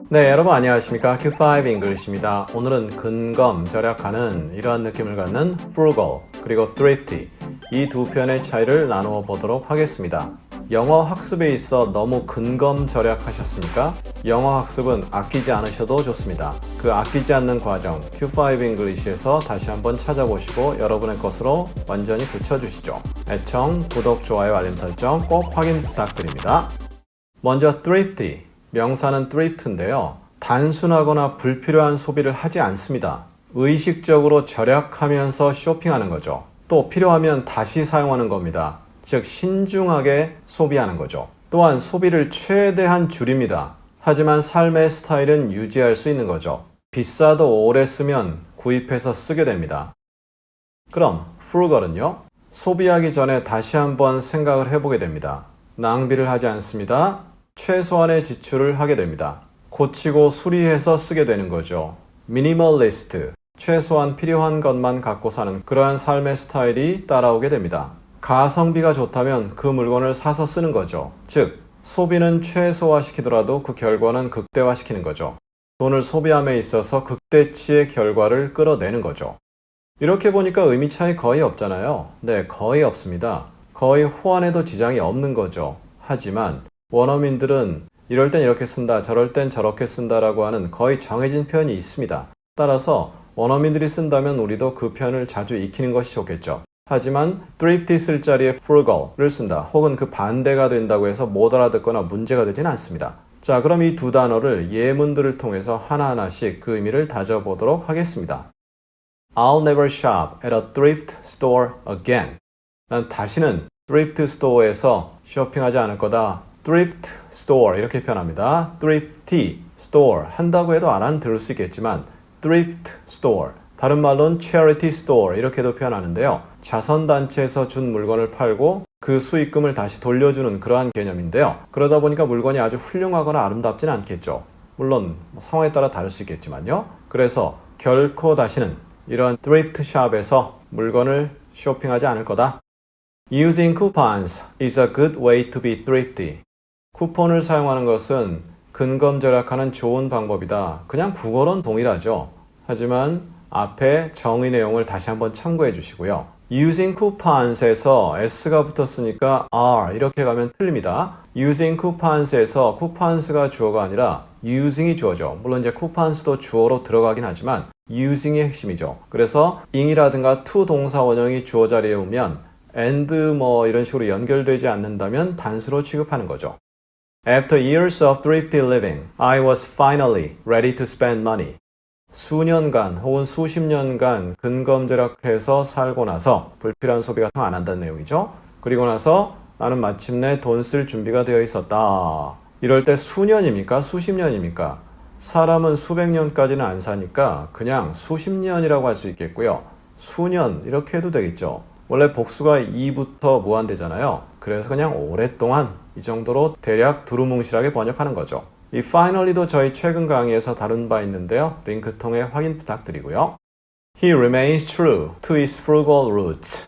네, 여러분 안녕하십니까? Q5 English입니다. 오늘은 근검, 절약하는 이러한 느낌을 갖는 frugal, 그리고 thrifty 이 두 표현의 차이를 나누어 보도록 하겠습니다. 영어 학습에 있어 너무 근검 절약하셨습니까? 영어 학습은 아끼지 않으셔도 좋습니다. 그 아끼지 않는 과정 Q5 English에서 다시 한번 찾아보시고 여러분의 것으로 완전히 붙여주시죠. 애청, 구독, 좋아요, 알림 설정 꼭 확인 부탁드립니다. 먼저 thrifty, 명사는 thrift인데요. 단순하거나 불필요한 소비를 하지 않습니다. 의식적으로 절약하면서 쇼핑하는 거죠. 또 필요하면 다시 사용하는 겁니다. 즉 신중하게 소비하는 거죠. 또한 소비를 최대한 줄입니다. 하지만 삶의 스타일은 유지할 수 있는 거죠. 비싸도 오래 쓰면 구입해서 쓰게 됩니다. 그럼 frugal은요? 소비하기 전에 다시 한번 생각을 해보게 됩니다. 낭비를 하지 않습니다. 최소한의 지출을 하게 됩니다. 고치고 수리해서 쓰게 되는 거죠. 미니멀리스트, 최소한 필요한 것만 갖고 사는 그러한 삶의 스타일이 따라오게 됩니다. 가성비가 좋다면 그 물건을 사서 쓰는 거죠. 즉, 소비는 최소화시키더라도 그 결과는 극대화시키는 거죠. 돈을 소비함에 있어서 극대치의 결과를 끌어내는 거죠. 이렇게 보니까 의미 차이 거의 없잖아요. 네, 거의 없습니다. 거의 호환에도 지장이 없는 거죠. 하지만 원어민들은 이럴 땐 이렇게 쓴다, 저럴 땐 저렇게 쓴다라고 하는 거의 정해진 표현이 있습니다. 따라서 원어민들이 쓴다면 우리도 그 표현을 자주 익히는 것이 좋겠죠. 하지만 thrifty 쓸 자리에 frugal을 쓴다, 혹은 그 반대가 된다고 해서 못 알아듣거나 문제가 되진 않습니다. 자, 그럼 이 두 단어를 예문들을 통해서 하나하나씩 그 의미를 다져보도록 하겠습니다. I'll never shop at a thrift store again. 난 다시는 thrift store에서 쇼핑하지 않을 거다. thrift store 이렇게 표현합니다. thrifty store 한다고 해도 안 들을 수 있겠지만 thrift store, 다른 말로는 charity store 이렇게도 표현하는데요. 자선단체에서 준 물건을 팔고 그 수익금을 다시 돌려주는 그러한 개념인데요. 그러다 보니까 물건이 아주 훌륭하거나 아름답진 않겠죠. 물론 상황에 따라 다를 수 있겠지만요. 그래서 결코 다시는 이런 thrift shop에서 물건을 쇼핑하지 않을 거다. Using coupons is a good way to be thrifty. 쿠폰을 사용하는 것은 근검 절약하는 좋은 방법이다. 그냥 국어로는 동일하죠. 하지만 앞에 정의 내용을 다시 한번 참고해 주시고요. Using coupons에서 S가 붙었으니까 R 이렇게 가면 틀립니다. Using coupons에서 coupons가 주어가 아니라 using이 주어죠. 물론 이제 coupons도 주어로 들어가긴 하지만 using이 핵심이죠. 그래서 ing이라든가 to 동사 원형이 주어 자리에 오면 and 뭐 이런 식으로 연결되지 않는다면 단수로 취급하는 거죠. After years of thrifty living, I was finally ready to spend money. 수년간 혹은 수십 년간 근검절약해서 살고 나서 불필요한 소비 같은 거 안 한다는 내용이죠. 그리고 나서 나는 마침내 돈 쓸 준비가 되어 있었다. 이럴 때 수년입니까? 수십 년입니까? 사람은 수백 년까지는 안 사니까 그냥 수십 년이라고 할 수 있겠고요. 수년 이렇게 해도 되겠죠. 원래 복수가 2부터 무한대잖아요. 그래서 그냥 오랫동안 이 정도로 대략 두루뭉실하게 번역하는 거죠. 이 finally도 저희 최근 강의에서 다룬 바 있는데요. 링크 통해 확인 부탁드리고요. He remains true to his frugal roots.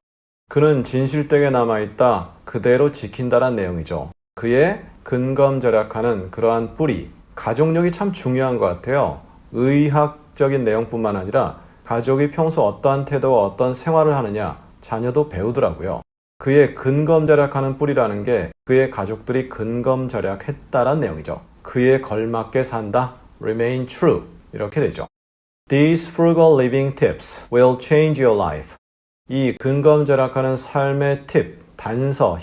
그는 진실되게 남아있다. 그대로 지킨다란 내용이죠. 그의 근검절약하는 그러한 뿌리, 가족력이 참 중요한 것 같아요. 의학적인 내용뿐만 아니라 가족이 평소 어떠한 태도와 어떤 생활을 하느냐, 자녀도 배우더라고요. 그의 근검절약하는 뿌리라는 게 그의 가족들이 근검절약했다란 내용이죠. 그에 걸맞게 산다, remain true 이렇게 되죠. These frugal living tips will change your life. 이 근검절약하는 삶의 팁, 단서,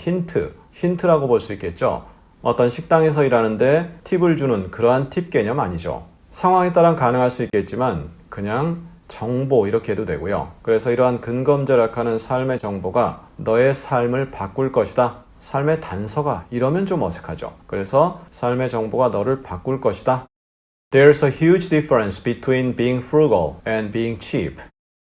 힌트라고 볼 수 있겠죠. 어떤 식당에서 일하는데 팁을 주는 그러한 팁 개념 아니죠. 상황에 따라 가능할 수 있겠지만 그냥 정보 이렇게 해도 되고요. 그래서 이러한 근검절약하는 삶의 정보가 너의 삶을 바꿀 것이다. 삶의 단서가 이러면 좀 어색하죠. 그래서 삶의 정보가 너를 바꿀 것이다. There's a huge difference between being frugal and being cheap.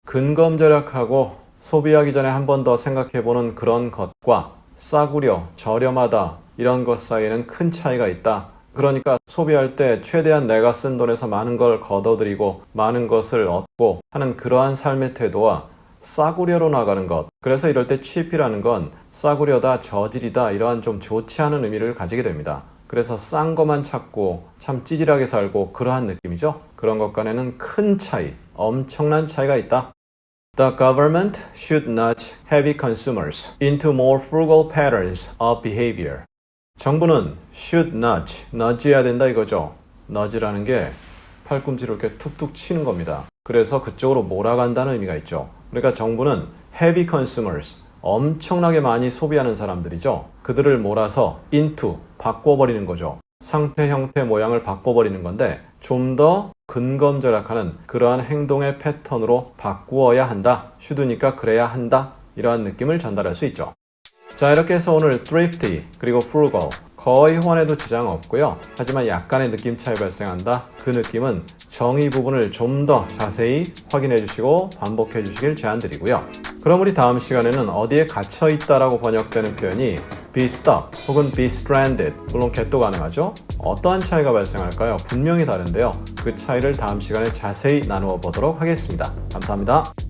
근검절약하고 소비하기 전에 한 번 더 생각해보는 그런 것과 싸구려, 저렴하다 이런 것 사이에는 큰 차이가 있다. 그러니까 소비할 때 최대한 내가 쓴 돈에서 많은 걸 걷어들이고 많은 것을 얻고 하는 그러한 삶의 태도와 싸구려로 나가는 것. 그래서 이럴 때 cheap이라는 건 싸구려다, 저질이다 이러한 좀 좋지 않은 의미를 가지게 됩니다. 그래서 싼 것만 찾고 참 찌질하게 살고 그러한 느낌이죠. 그런 것 간에는 큰 차이, 엄청난 차이가 있다. The government should nudge heavy consumers into more frugal patterns of behavior. 정부는 should nudge해야 된다 이거죠. nudge라는 게 팔꿈치로 이렇게 툭툭 치는 겁니다. 그래서 그쪽으로 몰아간다는 의미가 있죠. 그러니까 정부는 heavy consumers, 엄청나게 많이 소비하는 사람들이죠. 그들을 몰아서 into, 바꿔버리는 거죠. 상태, 형태, 모양을 바꿔버리는 건데 좀 더 근검절약하는 그러한 행동의 패턴으로 바꾸어야 한다. should니까 그래야 한다. 이러한 느낌을 전달할 수 있죠. 자, 이렇게 해서 오늘 thrifty 그리고 frugal 거의 호환에도 지장 없고요. 하지만 약간의 느낌 차이 발생한다. 그 느낌은 정의 부분을 좀 더 자세히 확인해 주시고 반복해 주시길 제안드리고요. 그럼 우리 다음 시간에는 어디에 갇혀 있다라고 번역되는 표현이 be stuck 혹은 be stranded, 물론 get도 가능하죠. 어떠한 차이가 발생할까요? 분명히 다른데요. 그 차이를 다음 시간에 자세히 나누어 보도록 하겠습니다. 감사합니다.